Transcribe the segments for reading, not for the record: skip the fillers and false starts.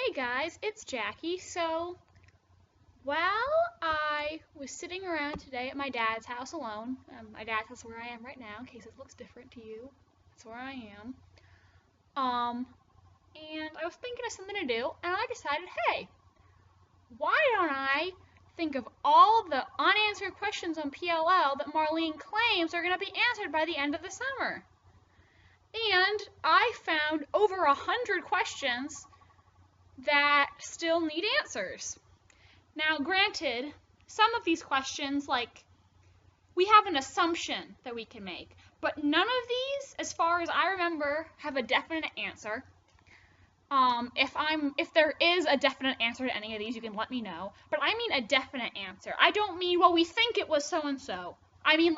Hey guys, it's Jackie. So, while I was sitting around today at my dad's house alone, my dad's house where I am right now, in case it looks different to you, that's where I am. And I was thinking of something to do, and I decided, hey, why don't I think of all the unanswered questions on PLL that Marlene claims are going to be answered by the end of the summer? And I found over 100 questions that still need answers. Now, granted, some of these questions, we have an assumption that we can make, but none of these, as far as I remember, have a definite answer. If there is a definite answer to any of these, you can let me know, but I mean a definite answer. I don't mean, well, we think it was so-and-so. I mean,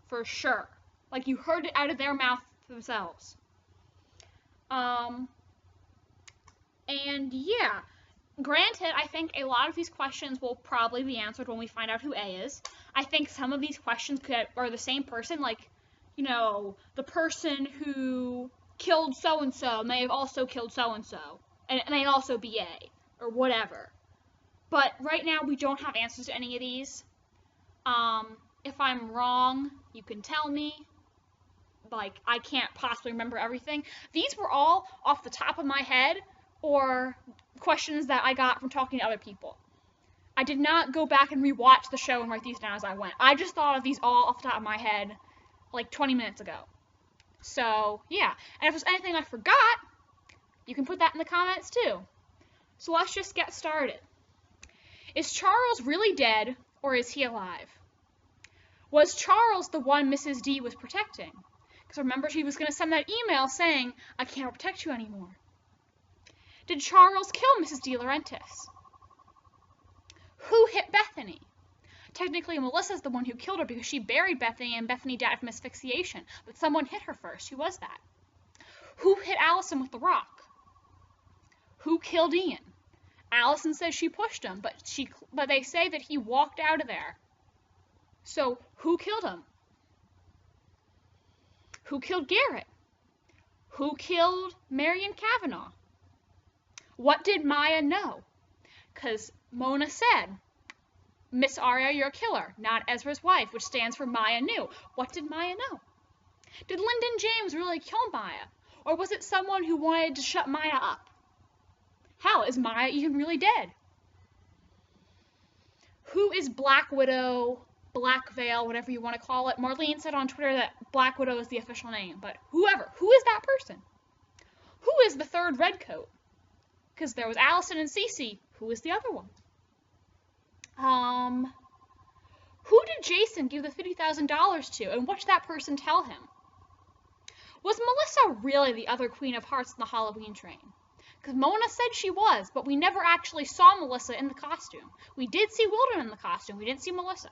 for sure. Like, you heard it out of their mouth themselves. And yeah, granted, I think a lot of these questions will probably be answered when we find out who A is. I think some of these questions are the same person, the person who killed so-and-so may have also killed so-and-so, and it may also be A, or whatever. But right now, we don't have answers to any of these. If I'm wrong, you can tell me. I can't possibly remember everything. These were all off the top of my head, or questions that I got from talking to other people. I did not go back and rewatch the show and write these down as I went. I just thought of these all off the top of my head 20 minutes ago. So, yeah. And if there's anything I forgot, you can put that in the comments too. So let's just get started. Is Charles really dead, or is he alive? Was Charles the one Mrs. D was protecting? Because remember, she was going to send that email saying, I can't protect you anymore. Did Charles kill Mrs. De Laurentiis? Who hit Bethany? Technically, Melissa's the one who killed her because she buried Bethany and Bethany died from asphyxiation, but someone hit her first. Who was that? Who hit Allison with the rock? Who killed Ian? Allison says she pushed him, but they say that he walked out of there. So, who killed him? Who killed Garrett? Who killed Marion Cavanaugh? What did Maya know? Because Mona said, Miss Arya, you're a killer, not Ezra's wife, which stands for Maya knew. What did Maya know? Did Lyndon James really kill Maya? Or was it someone who wanted to shut Maya up? Hell, is Maya even really dead? Who is Black Widow, Black Veil, whatever you want to call it? Marlene said on Twitter that Black Widow is the official name, but who is that person? Who is the third redcoat? Because there was Allison and Cece. Who is the other one? Who did Jason give the $50,000 to, and what did that person tell him? Was Melissa really the other Queen of Hearts in the Halloween train? Because Mona said she was, but we never actually saw Melissa in the costume. We did see Wilden in the costume. We didn't see Melissa.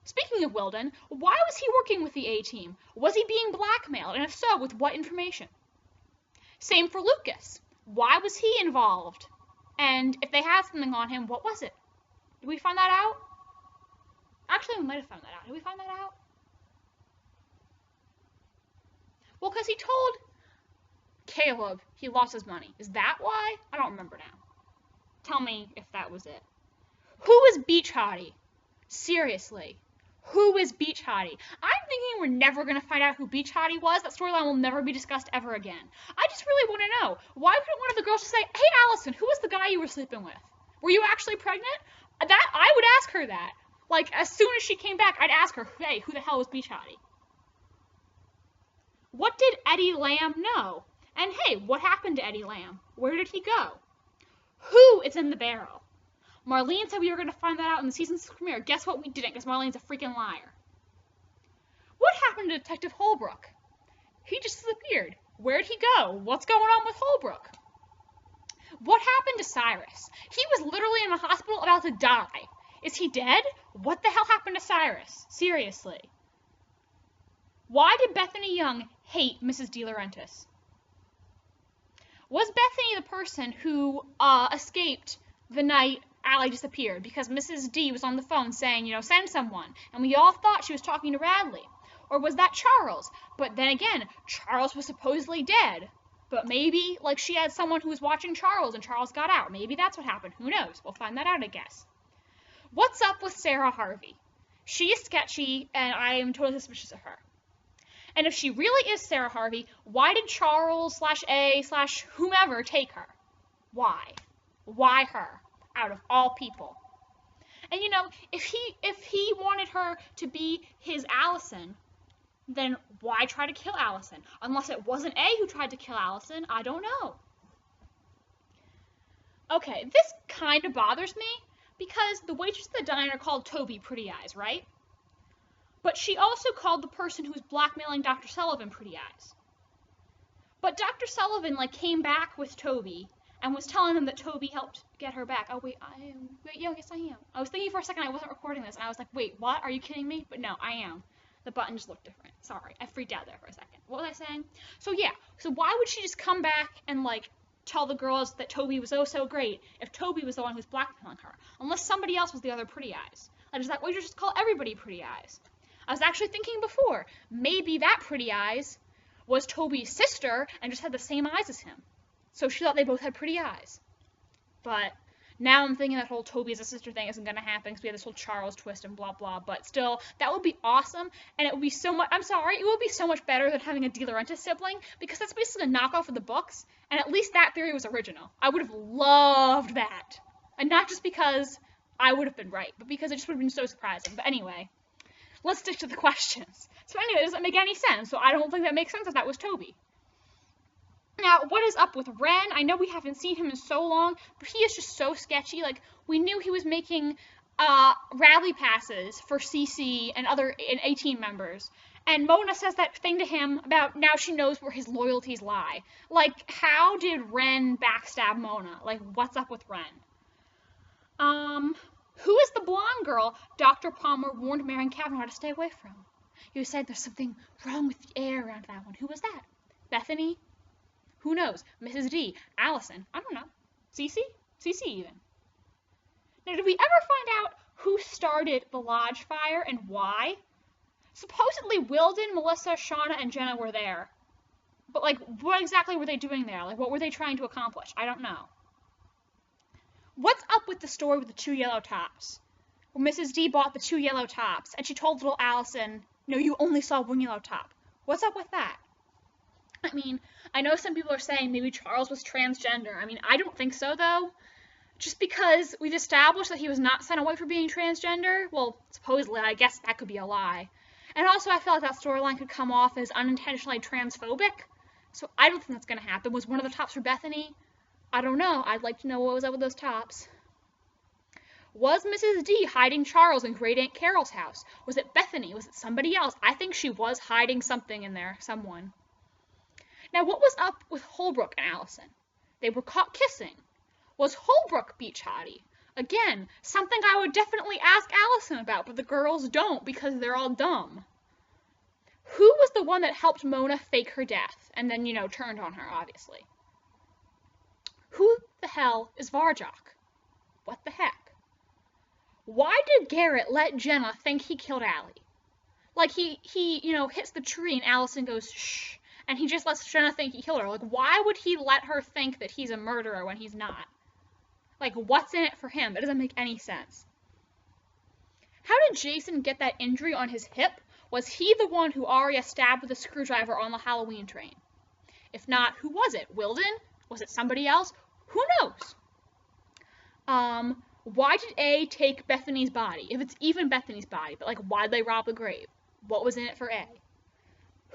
Speaking of Wilden, why was he working with the A-Team? Was he being blackmailed, and if so, with what information? Same for Lucas. Why was he involved? And if they had something on him, what was it? Did we find that out? Actually, we might have found that out. Did we find that out? Well, because he told Caleb he lost his money. Is that why? I don't remember now. Tell me if that was it. Who is Beach Hottie? Seriously. Who is Beach Hottie? I'm thinking we're never going to find out who Beach Hottie was. That storyline will never be discussed ever again. I just really want to know. Why couldn't one of the girls just say, hey, Allison, who was the guy you were sleeping with? Were you actually pregnant? I would ask her that. As soon as she came back, I'd ask her, hey, who the hell was Beach Hottie? What did Eddie Lamb know? And hey, what happened to Eddie Lamb? Where did he go? Who is in the barrel? Marlene said we were going to find that out in the season's premiere. Guess what? We didn't, because Marlene's a freaking liar. What happened to Detective Holbrook? He just disappeared. Where'd he go? What's going on with Holbrook? What happened to Cyrus? He was literally in a hospital about to die. Is he dead? What the hell happened to Cyrus? Seriously. Why did Bethany Young hate Mrs. De Laurentiis? Was Bethany the person who escaped the night Allie disappeared because Mrs. D was on the phone saying, send someone, and we all thought she was talking to Radley? Or was that Charles? But then again, Charles was supposedly dead. But maybe, like, she had someone who was watching Charles and Charles got out. Maybe that's what happened. Who knows? We'll find that out, I guess. What's up with Sarah Harvey? She is sketchy, and I am totally suspicious of her. And if she really is Sarah Harvey, why did Charles/A/whomever take her? Why? Why her? Out of all people. And you know, if he wanted her to be his Allison, then why try to kill Allison? Unless it wasn't A who tried to kill Allison, I don't know. Okay, this kind of bothers me because the waitress at the diner called Toby Pretty Eyes, right? But she also called the person who was blackmailing Dr. Sullivan Pretty Eyes. But Dr. Sullivan, like, came back with Toby and was telling him that Toby helped get her back. Oh, wait, yes, I am. I was thinking for a second I wasn't recording this, and I was like, wait, what? Are you kidding me? But no, I am. The button just looked different. Sorry, I freaked out there for a second. What was I saying? So yeah, so why would she just come back and, like, tell the girls that Toby was oh so great if Toby was the one who's blackmailing her? Unless somebody else was the other Pretty Eyes. Like, does that waitress just call everybody Pretty Eyes? I was actually thinking before, maybe that Pretty Eyes was Toby's sister and just had the same eyes as him. So she thought they both had pretty eyes. But now I'm thinking that whole Toby as a sister thing isn't going to happen because we have this whole Charles twist and blah, blah. But still, that would be awesome. And it would be so much, I'm sorry, it would be so much better than having a De Laurentiis sibling because that's basically a knockoff of the books. And at least that theory was original. I would have loved that. And not just because I would have been right, but because it just would have been so surprising. But anyway, let's stick to the questions. So anyway, it doesn't make any sense. So I don't think that makes sense that that was Toby. Now, what is up with Ren? I know we haven't seen him in so long, but he is just so sketchy. Like, we knew he was making rally passes for CC and other 18 members. And Mona says that thing to him about now she knows where his loyalties lie. Like, how did Ren backstab Mona? Like, what's up with Ren? Who is the blonde girl Dr. Palmer warned Marion Cavanaugh to stay away from? You said there's something wrong with the air around that one. Who was that? Bethany? Who knows? Mrs. D. Allison. I don't know. Cece? Cece even. Now, did we ever find out who started the lodge fire and why? Supposedly Wilden, Melissa, Shauna, and Jenna were there. But, like, what exactly were they doing there? Like, what were they trying to accomplish? I don't know. What's up with the story with the 2 yellow tops? Well, Mrs. D bought the 2 yellow tops, and she told little Allison, no, you only saw 1 yellow top. What's up with that? I mean, I know some people are saying maybe Charles was transgender. I mean, I don't think so, though. Just because we've established that he was not sent away for being transgender, well, supposedly, I guess that could be a lie. And also, I feel like that storyline could come off as unintentionally transphobic. So I don't think that's going to happen. Was one of the tops for Bethany? I don't know. I'd like to know what was up with those tops. Was Mrs. D hiding Charles in Great Aunt Carol's house? Was it Bethany? Was it somebody else? I think she was hiding something in there, someone. Now, what was up with Holbrook and Allison? They were caught kissing. Was Holbrook beach hottie? Again, something I would definitely ask Allison about, but the girls don't because they're all dumb. Who was the one that helped Mona fake her death and then, you know, turned on her, obviously? Who the hell is Varjok? What the heck? Why did Garrett let Jenna think he killed Allie? Like, he you know, hits the tree and Allison goes, shh. And he just lets Jenna think he killed her. Like, why would he let her think that he's a murderer when he's not? Like, what's in it for him? That doesn't make any sense. How did Jason get that injury on his hip? Was he the one who Arya stabbed with a screwdriver on the Halloween train? If not, who was it? Wilden? Was it somebody else? Who knows? Why did A take Bethany's body? If it's even Bethany's body, but like, why'd they rob the grave? What was in it for A?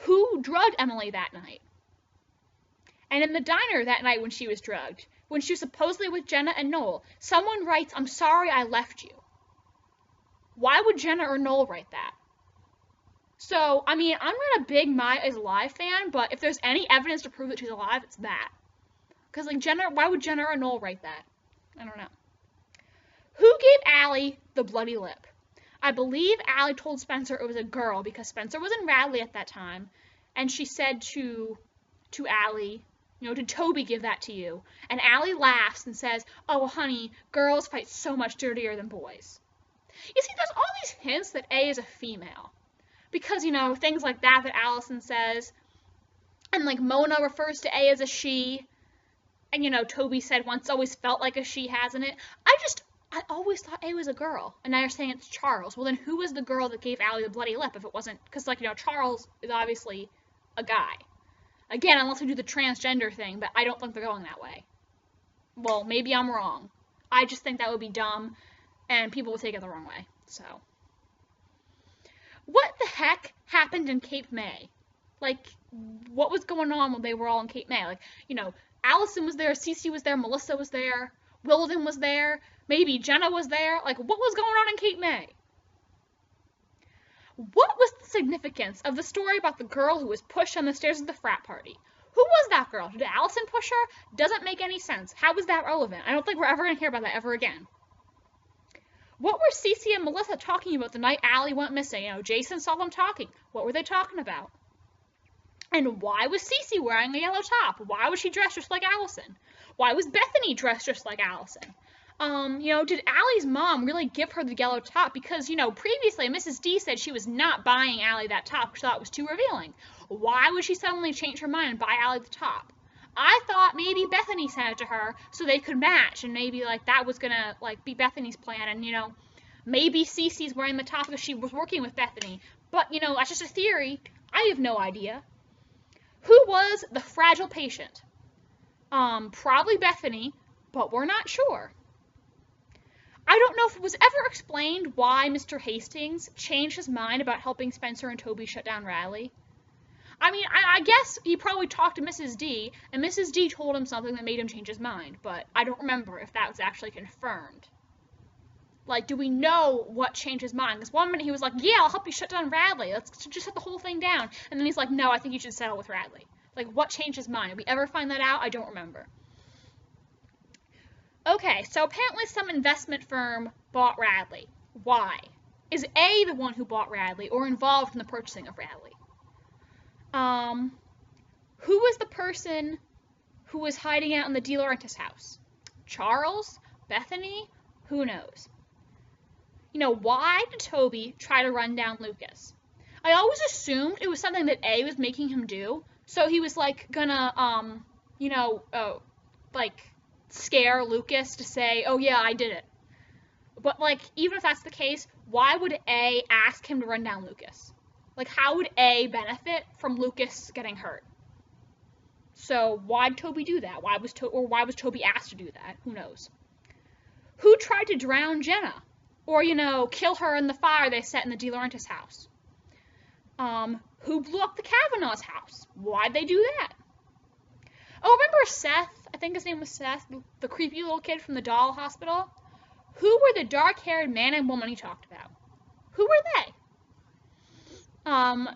Who drugged Emily that night? And in the diner that night when she was drugged, when she was supposedly with Jenna and Noel, someone writes, I'm sorry I left you. Why would Jenna or Noel write that? So, I mean, I'm not a big Maya is Alive fan, but if there's any evidence to prove that she's alive, it's that. Because, like, why would Jenna or Noel write that? I don't know. Who gave Allie the bloody lip? I believe Allie told Spencer it was a girl because Spencer was in Radley at that time, and she said to Allie, you know, did Toby give that to you? And Allie laughs and says, oh, honey, girls fight so much dirtier than boys. You see, there's all these hints that A is a female. Because, you know, things like that Allison says. And, like, Mona refers to A as a she. And, you know, Toby said once always felt like a she, hasn't it? I always thought A was a girl. And now you're saying it's Charles. Well, then who was the girl that gave Allie the bloody lip if it wasn't... Because, like, you know, Charles is obviously a guy. Again, unless we do the transgender thing, but I don't think they're going that way. Well, maybe I'm wrong. I just think that would be dumb, and people would take it the wrong way. So, what the heck happened in Cape May? Like, what was going on when they were all in Cape May? Like, you know, Allison was there, Cece was there, Melissa was there, Wilden was there, maybe Jenna was there. Like, what was going on in Cape May? What was the significance of the story about the girl who was pushed on the stairs of the frat party? Who was that girl? Did Allison push her? Doesn't make any sense. How was that relevant? I don't think we're ever going to hear about that ever again. What were Cece and Melissa talking about the night Allie went missing? You know, Jason saw them talking. What were they talking about? And why was Cece wearing a yellow top? Why was she dressed just like Allison? Why was Bethany dressed just like Allison? You know, did Allie's mom really give her the yellow top? Because, you know, previously Mrs. D said she was not buying Allie that top because she thought it was too revealing. Why would she suddenly change her mind and buy Allie the top? I thought maybe Bethany sent it to her so they could match, and maybe, like, that was gonna, like, be Bethany's plan, and, you know, maybe Cece's wearing the top because she was working with Bethany. But, you know, that's just a theory. I have no idea. Who was the fragile patient? Probably Bethany, but we're not sure. I don't know if it was ever explained why Mr. Hastings changed his mind about helping Spencer and Toby shut down Riley. I mean, I guess he probably talked to Mrs. D, and Mrs. D told him something that made him change his mind, but I don't remember if that was actually confirmed. Like, do we know what changed his mind? Because one minute he was like, yeah, I'll help you shut down Radley. Let's just shut the whole thing down. And then he's like, no, I think you should settle with Radley. Like, what changed his mind? Did we ever find that out? I don't remember. Okay, so apparently some investment firm bought Radley. Why? Is A the one who bought Radley or involved in the purchasing of Radley? Who was the person who was hiding out in the De Laurentiis house? Charles? Bethany? Who knows? You know, why did Toby try to run down Lucas? I always assumed it was something that A was making him do. So he was, like, gonna, you know, like, scare Lucas to say, oh yeah, I did it. But, like, even if that's the case, why would A ask him to run down Lucas? Like, how would A benefit from Lucas getting hurt? So why did Toby do that? Why was Toby asked to do that? Who knows? Who tried to drown Jenna? Or, you know, kill her in the fire they set in the De Laurentiis house? Who blew up the Kavanaugh's house? Why'd they do that? Oh, remember Seth? I think his name was Seth, the creepy little kid from the doll hospital? Who were the dark-haired man and woman he talked about? Who were they?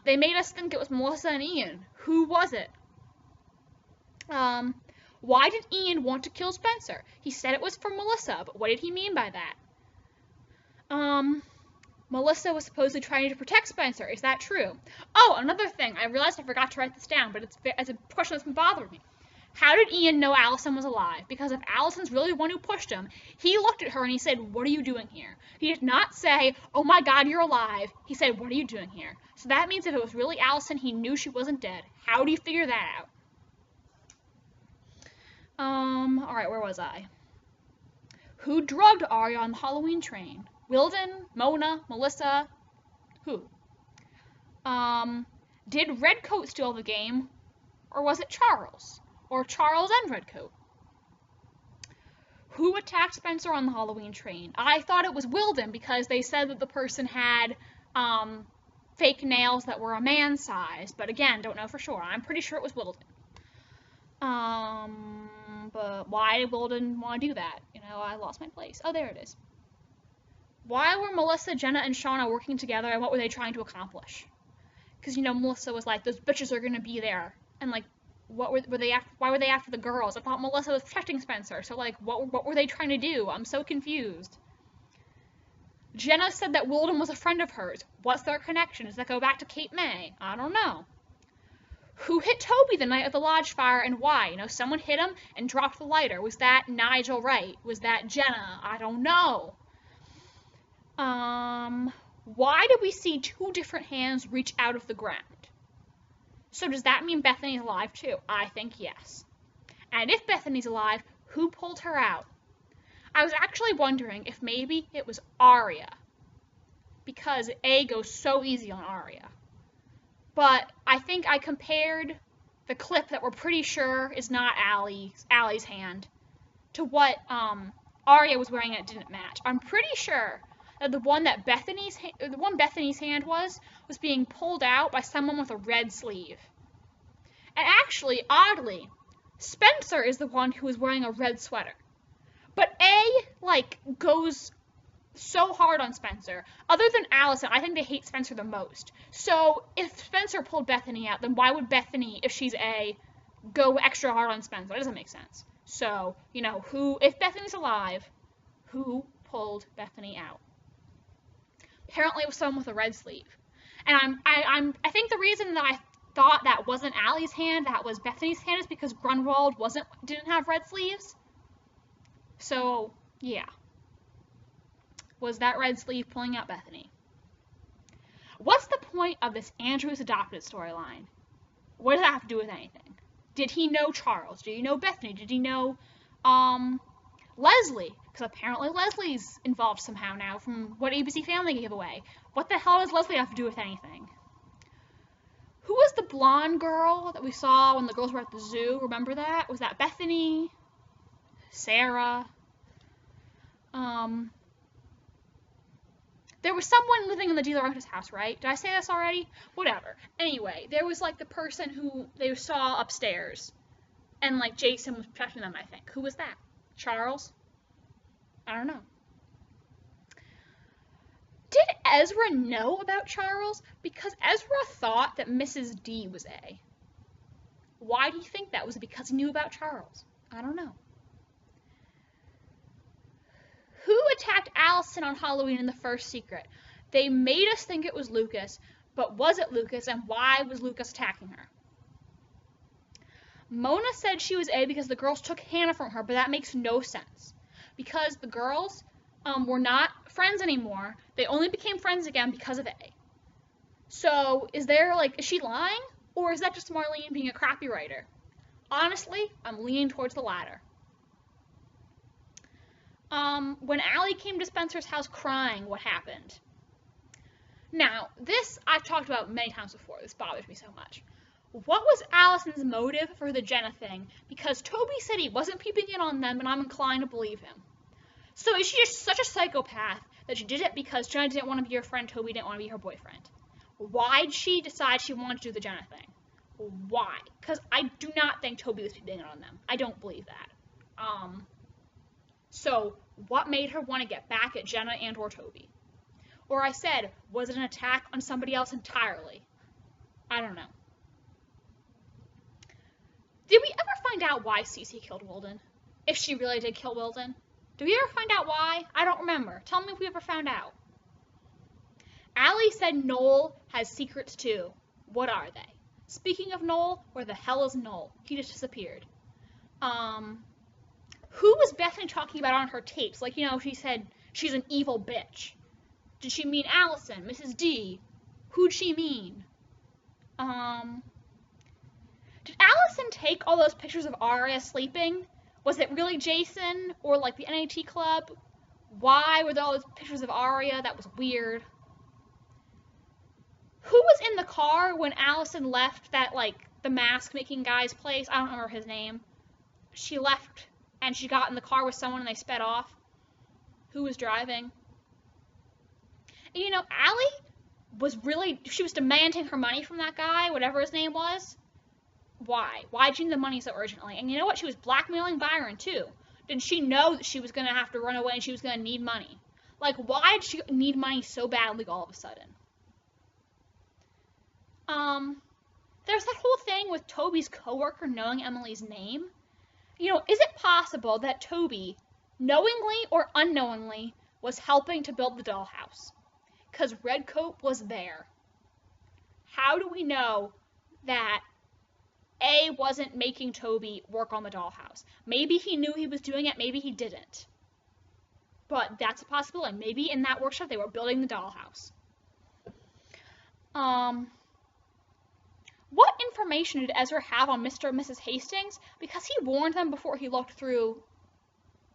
They made us think it was Melissa and Ian. Who was it? Why did Ian want to kill Spencer? He said it was for Melissa, but what did he mean by that? Melissa was supposedly trying to protect Spencer. Is that true? Oh, another thing. I realized I forgot to write this down, but it's a question that's been bothering me. How did Ian know Allison was alive? Because if Allison's really the one who pushed him, he looked at her and he said, what are you doing here? He did not say, oh my God, you're alive. He said, what are you doing here? So that means if it was really Allison, he knew she wasn't dead. How do you figure that out? Alright, where was I? Who drugged Arya on the Halloween train? Wilden, Mona, Melissa, who? Did Redcoat steal the game? Or was it Charles? Or Charles and Redcoat? Who attacked Spencer on the Halloween train? I thought it was Wilden because they said that the person had fake nails that were a man's size. But again, don't know for sure. I'm pretty sure it was Wilden. But why did Wilden want to do that? You know, I lost my place. Oh, there it is. Why were Melissa, Jenna, and Shauna working together, and what were they trying to accomplish? Because, you know, Melissa was like, those bitches are going to be there. And, like, what were they after? Why were they after the girls? I thought Melissa was protecting Spencer. So, like, what were they trying to do? I'm so confused. Jenna said that Wilden was a friend of hers. What's their connection? Does that go back to Cape May? I don't know. Who hit Toby the night of the lodge fire and why? You know, someone hit him and dropped the lighter. Was that Nigel Wright? Was that Jenna? I don't know. Why did we see two different hands reach out of the ground? So does that mean Bethany's alive too? I think yes. And if Bethany's alive, who pulled her out? I was actually wondering if maybe it was Aria, because A goes so easy on Aria. But I think I compared the clip that we're pretty sure is not Allie's hand to what Aria was wearing, and it didn't match. I'm pretty sure that the one Bethany's hand was being pulled out by someone with a red sleeve. And actually, oddly, Spencer is the one who is wearing a red sweater. But A, goes so hard on Spencer. Other than Allison, I think they hate Spencer the most. So if Spencer pulled Bethany out, then why would Bethany, if she's A, go extra hard on Spencer? That doesn't make sense. So, if Bethany's alive, who pulled Bethany out? Apparently it was someone with a red sleeve. And I think the reason that I thought that wasn't Allie's hand, that was Bethany's hand, is because Grunwald didn't have red sleeves. So, yeah. Was that red sleeve pulling out Bethany? What's the point of this Andrew's adopted storyline? What does that have to do with anything? Did he know Charles? Did he know Bethany? Did he know Leslie? Because apparently Leslie's involved somehow now from what ABC Family gave away. What the hell does Leslie have to do with anything? Who was the blonde girl that we saw when the girls were at the zoo? Remember that? Was that Bethany? Sarah? There was someone living in the De La Renta's house, right? Did I say this already? Whatever. Anyway, there was the person who they saw upstairs. And Jason was protecting them, I think. Who was that? Charles? I don't know. Did Ezra know about Charles? Because Ezra thought that Mrs. D was A. Why do you think that? Was it because he knew about Charles? I don't know. Who attacked Allison on Halloween in the first secret? They made us think it was Lucas, but was it Lucas, and why was Lucas attacking her? Mona said she was A because the girls took Hannah from her, but that makes no sense. Because the girls were not friends anymore. They only became friends again because of A. So, is she lying? Or is that just Marlene being a crappy writer? Honestly, I'm leaning towards the latter. When Allie came to Spencer's house crying, what happened? Now, this I've talked about many times before. This bothers me so much. What was Allison's motive for the Jenna thing? Because Toby said he wasn't peeping in on them, and I'm inclined to believe him. So is she just such a psychopath that she did it because Jenna didn't want to be her friend, Toby didn't want to be her boyfriend? Why did she decide she wanted to do the Jenna thing? Why? Because I do not think Toby was peeping in on them. I don't believe that. So what made her want to get back at Jenna and or Toby? Or I said, was it an attack on somebody else entirely? I don't know. Did we ever find out why Cece killed Wilden? If she really did kill Wilden? Did we ever find out why? I don't remember. Tell me if we ever found out. Allie said Noel has secrets too. What are they? Speaking of Noel, where the hell is Noel? He just disappeared. Who was Bethany talking about on her tapes? She said she's an evil bitch. Did she mean Allison, Mrs. D? Who'd she mean? Did Allison take all those pictures of Aria sleeping? Was it really Jason or the NAT club? Why were there all those pictures of Aria? That was weird. Who was in the car when Allison left that the mask making guy's place? I don't remember his name. She left and she got in the car with someone and they sped off. Who was driving? And Allie she was demanding her money from that guy, whatever his name was. Why? Why did she need the money so urgently? And you know what? She was blackmailing Byron, too. Didn't she know that she was going to have to run away and she was going to need money? Why did she need money so badly all of a sudden? There's that whole thing with Toby's coworker knowing Emily's name. Is it possible that Toby, knowingly or unknowingly, was helping to build the dollhouse? Because Redcoat was there. How do we know that A wasn't making Toby work on the dollhouse? Maybe he knew he was doing it, maybe he didn't. But that's a possibility. Maybe in that workshop they were building the dollhouse. What information did Ezra have on Mr. and Mrs. Hastings? Because he warned them before he looked through.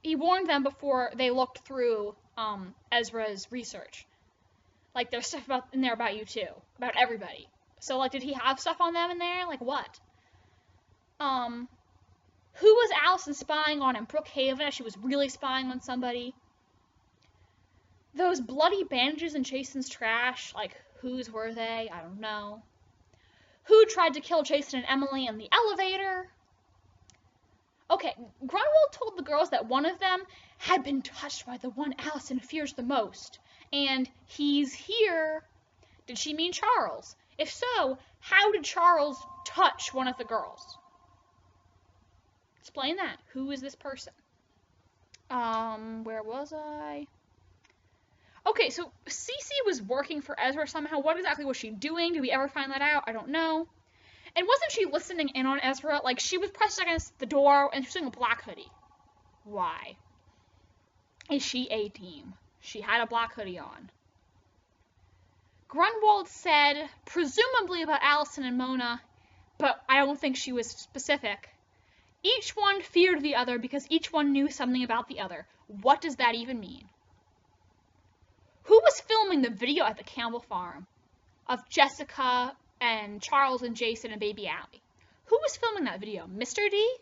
He warned them before they looked through Ezra's research. Like, there's stuff in there about you too, about everybody. So, like, did he have stuff on them in there? Like, what? Who was Allison spying on in Brookhaven? She was really spying on somebody. Those bloody bandages in Jason's trash, like, whose were they? I don't know. Who tried to kill Jason and Emily in the elevator? Okay, Grunwald told the girls that one of them had been touched by the one Allison fears the most. And he's here. Did she mean Charles? If so, how did Charles touch one of the girls? Explain that. Who is this person? Where was I? Okay, so Cece was working for Ezra somehow. What exactly was she doing? Did we ever find that out? I don't know. And wasn't she listening in on Ezra? Like, she was pressed against the door and she was doing a black hoodie. Why? Is she A-team? She had a black hoodie on. Grunwald said, presumably about Allison and Mona, but I don't think she was specific. Each one feared the other because each one knew something about the other. What does that even mean? Who was filming the video at the Campbell farm of Jessica and Charles and Jason and baby Allie? Who was filming that video? Mr. D?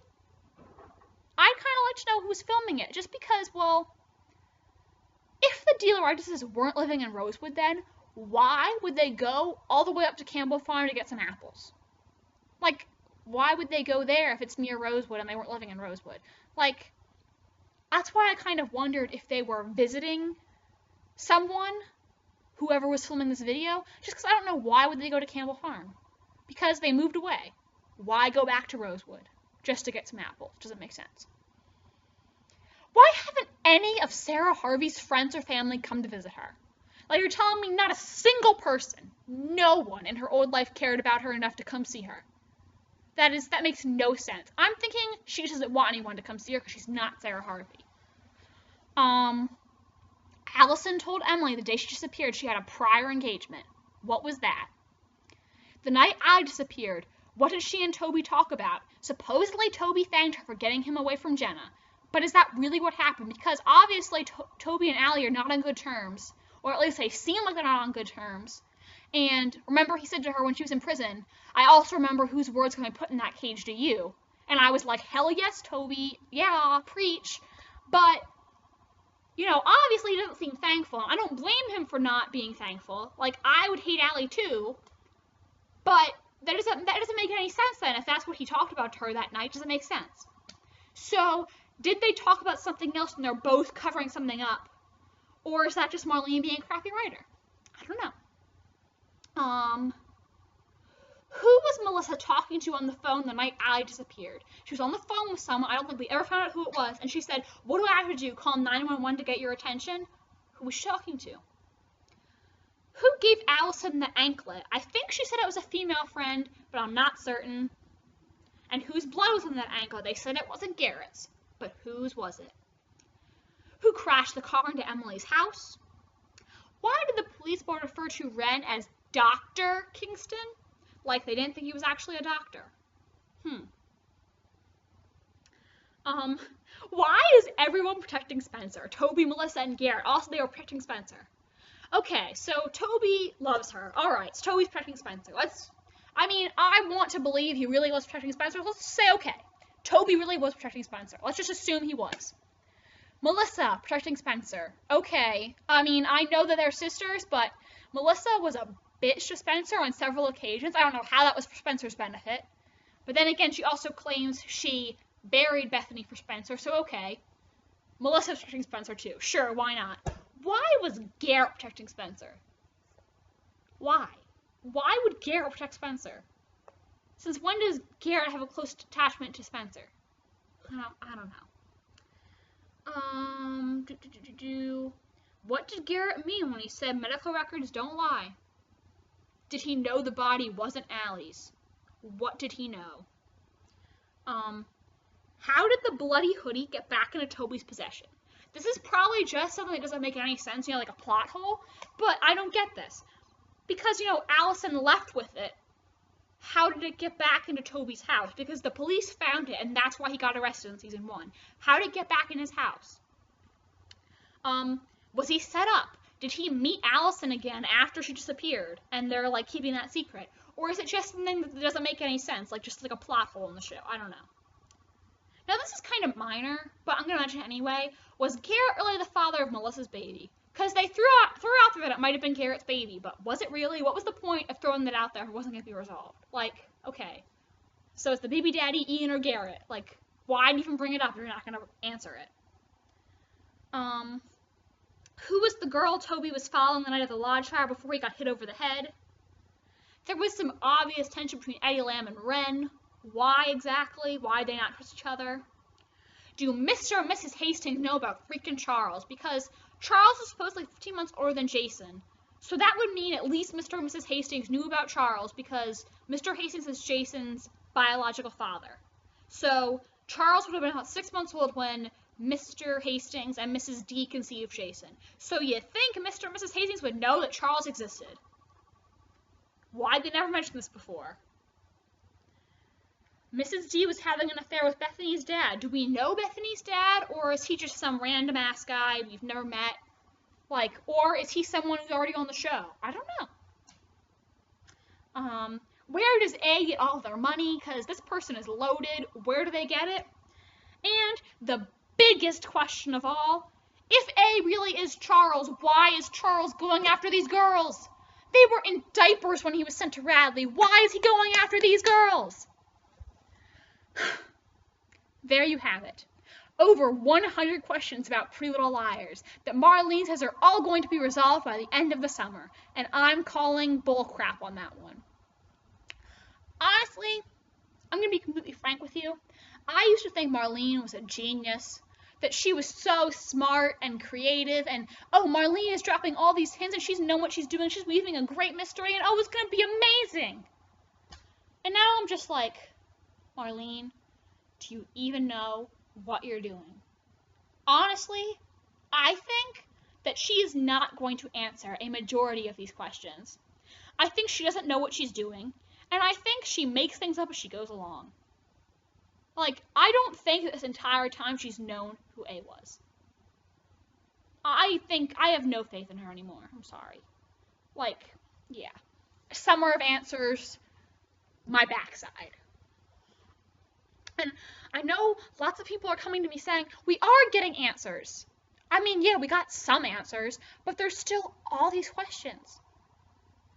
I'd kind of like to know who was filming it, just because, well, if the DeLaurentis's weren't living in Rosewood then, why would they go all the way up to Campbell Farm to get some apples? Like, why would they go there if it's near Rosewood and they weren't living in Rosewood? Like, that's why I kind of wondered if they were visiting someone, whoever was filming this video, just because I don't know why would they go to Campbell Farm. Because they moved away. Why go back to Rosewood just to get some apples? Doesn't make sense. Why haven't any of Sarah Harvey's friends or family come to visit her? Like, you're telling me not a single person, no one in her old life cared about her enough to come see her. That makes no sense. I'm thinking she just doesn't want anyone to come see her because she's not Sarah Harvey. Allison told Emily the day she disappeared she had a prior engagement. What was that? The night I disappeared, what did she and Toby talk about? Supposedly Toby thanked her for getting him away from Jenna. But is that really what happened? Because obviously Toby and Allie are not on good terms. Or at least they seem like they're not on good terms. And remember he said to her when she was in prison, I also remember whose words can I put in that cage to you. And I was like, hell yes, Toby. Yeah, preach. But, you know, obviously he doesn't seem thankful. I don't blame him for not being thankful. Like, I would hate Allie too. But that doesn't make any sense then. If that's what he talked about to her that night, doesn't make sense. So, did they talk about something else and they're both covering something up? Or is that just Marlene being a crappy writer? I don't know. Who was Melissa talking to on the phone the night Allie disappeared? She was on the phone with someone. I don't think we ever found out who it was. And she said, what do I have to do? Call 911 to get your attention? Who was she talking to? Who gave Allison the anklet? I think she said it was a female friend, but I'm not certain. And whose blood was on that anklet? They said it wasn't Garrett's. But whose was it? Who crashed the car into Emily's house? Why did the police board refer to Wren as Dr. Kingston? Like they didn't think he was actually a doctor. Why is everyone protecting Spencer? Toby, Melissa, and Garrett. Also, they were protecting Spencer. Okay, so Toby loves her. Alright, so Toby's protecting Spencer. I want to believe he really was protecting Spencer. Let's say, okay, Toby really was protecting Spencer. Let's just assume he was. Melissa protecting Spencer. Okay, I know that they're sisters, but Melissa was a bitch to Spencer on several occasions. I don't know how that was for Spencer's benefit. But then again, she also claims she buried Bethany for Spencer, so okay. Melissa's protecting Spencer too. Sure, why not? Why was Garrett protecting Spencer? Why? Why would Garrett protect Spencer? Since when does Garrett have a close attachment to Spencer? I don't know. What did Garrett mean when he said medical records don't lie? Did he know the body wasn't Allie's? What did he know? How did the bloody hoodie get back into Toby's possession? This is probably just something that doesn't make any sense, like a plot hole, but I don't get this. Because, Allison left with it how did it get back into Toby's house? Because the police found it, and that's why he got arrested in season 1. How did it get back in his house? Was he set up? Did he meet Allison again after she disappeared, and they're, like, keeping that secret? Or is it just something that doesn't make any sense, like, just, like, a plot hole in the show? I don't know. Now, this is kind of minor, but I'm going to mention it anyway. Was Garrett really the father of Melissa's baby? Because they threw out there that it might have been Garrett's baby, but was it really? What was the point of throwing that out there if it wasn't going to be resolved? Like, okay. So is the baby daddy Ian or Garrett? Like, why even bring it up if you're not going to answer it? Who was the girl Toby was following the night of the lodge fire before he got hit over the head? There was some obvious tension between Eddie Lamb and Wren. Why exactly? Why did they not trust each other? Do Mr. and Mrs. Hastings know about freaking Charles? Because Charles is supposedly 15 months older than Jason. So that would mean at least Mr. and Mrs. Hastings knew about Charles because Mr. Hastings is Jason's biological father. So Charles would have been about 6 months old when Mr. Hastings and Mrs. D conceived Jason. So you think Mr. and Mrs. Hastings would know that Charles existed. Why did they never mention this before? Mrs. D was having an affair with Bethany's dad. Do we know Bethany's dad, or is he just some random ass guy we've never met? Like, or is he someone who's already on the show? I don't know. Where does A get all their money? Because this person is loaded. Where do they get it? And the biggest question of all, if A really is Charles, why is Charles going after these girls? They were in diapers when he was sent to Radley. Why is he going after these girls? There you have it. Over 100 questions about Pretty Little Liars that Marlene says are all going to be resolved by the end of the summer, and I'm calling bullcrap on that one. Honestly, I'm going to be completely frank with you. I used to think Marlene was a genius, that she was so smart and creative, and oh, Marlene is dropping all these hints and she's known what she's doing, she's weaving a great mystery, and oh, it's going to be amazing. And now I'm just like, Marlene, do you even know what you're doing? Honestly, I think that she is not going to answer a majority of these questions. I think she doesn't know what she's doing, and I think she makes things up as she goes along. Like, I don't think that this entire time she's known who A was. I think I have no faith in her anymore. I'm sorry. Like, yeah. Summer of answers, my backside. And I know lots of people are coming to me saying, we are getting answers. I mean, yeah, we got some answers, but there's still all these questions.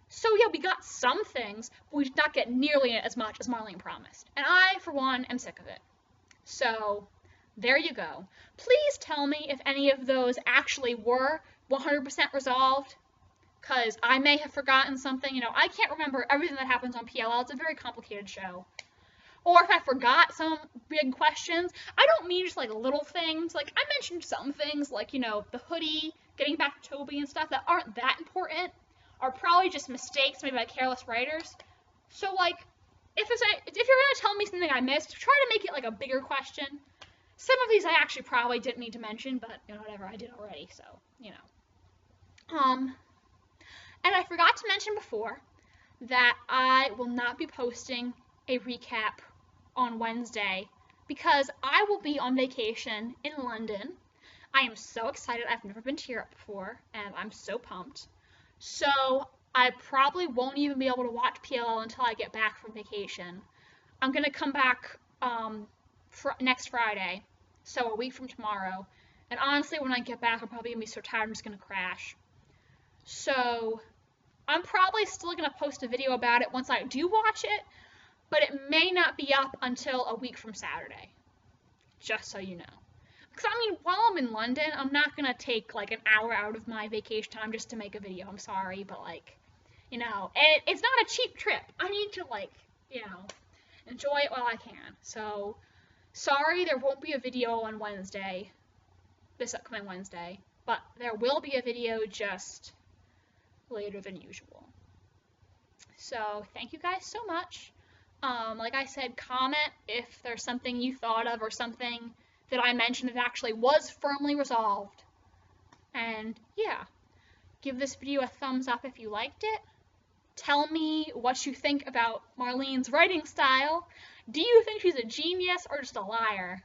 So yeah, we got some things, but we did not get nearly as much as Marlene promised. And I, for one, am sick of it. So, there you go. Please tell me if any of those actually were 100% resolved, because I may have forgotten something. You know, I can't remember everything that happens on PLL. It's a very complicated show. Or if I forgot some big questions, I don't mean just like little things. Like, I mentioned some things like, you know, the hoodie, getting back to Toby and stuff that aren't that important, are probably just mistakes made by careless writers. So, like, if you're going to tell me something I missed, try to make it like a bigger question. Some of these I actually probably didn't need to mention, but, you know, whatever, I did already, so, you know. And I forgot to mention before that I will not be posting a recap on Wednesday because I will be on vacation in London. I am so excited. I've never been to Europe before, and I'm so pumped. So I probably won't even be able to watch PLL until I get back from vacation. I'm going to come back next Friday, so a week from tomorrow. And honestly, when I get back, I'm probably going to be so tired I'm just going to crash. So I'm probably still going to post a video about it once I do watch it, but it may not be up until a week from Saturday, just so you know. Because, I mean, while I'm in London, I'm not going to take, like, an hour out of my vacation time just to make a video. I'm sorry, but, like, you know, it's not a cheap trip. I need to, like, you know, enjoy it while I can. So, sorry there won't be a video on Wednesday, this upcoming Wednesday, but there will be a video just later than usual. So, thank you guys so much. Like I said, comment if there's something you thought of or something that I mentioned that actually was firmly resolved. And yeah, give this video a thumbs up if you liked it. Tell me what you think about Marlene's writing style. Do you think she's a genius or just a liar?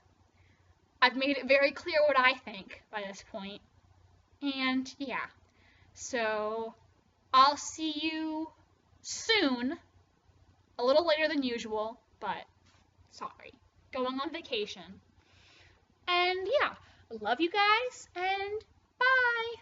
I've made it very clear what I think by this point. And yeah, so I'll see you soon, a little later than usual, but sorry, going on vacation. And yeah, love you guys, and bye!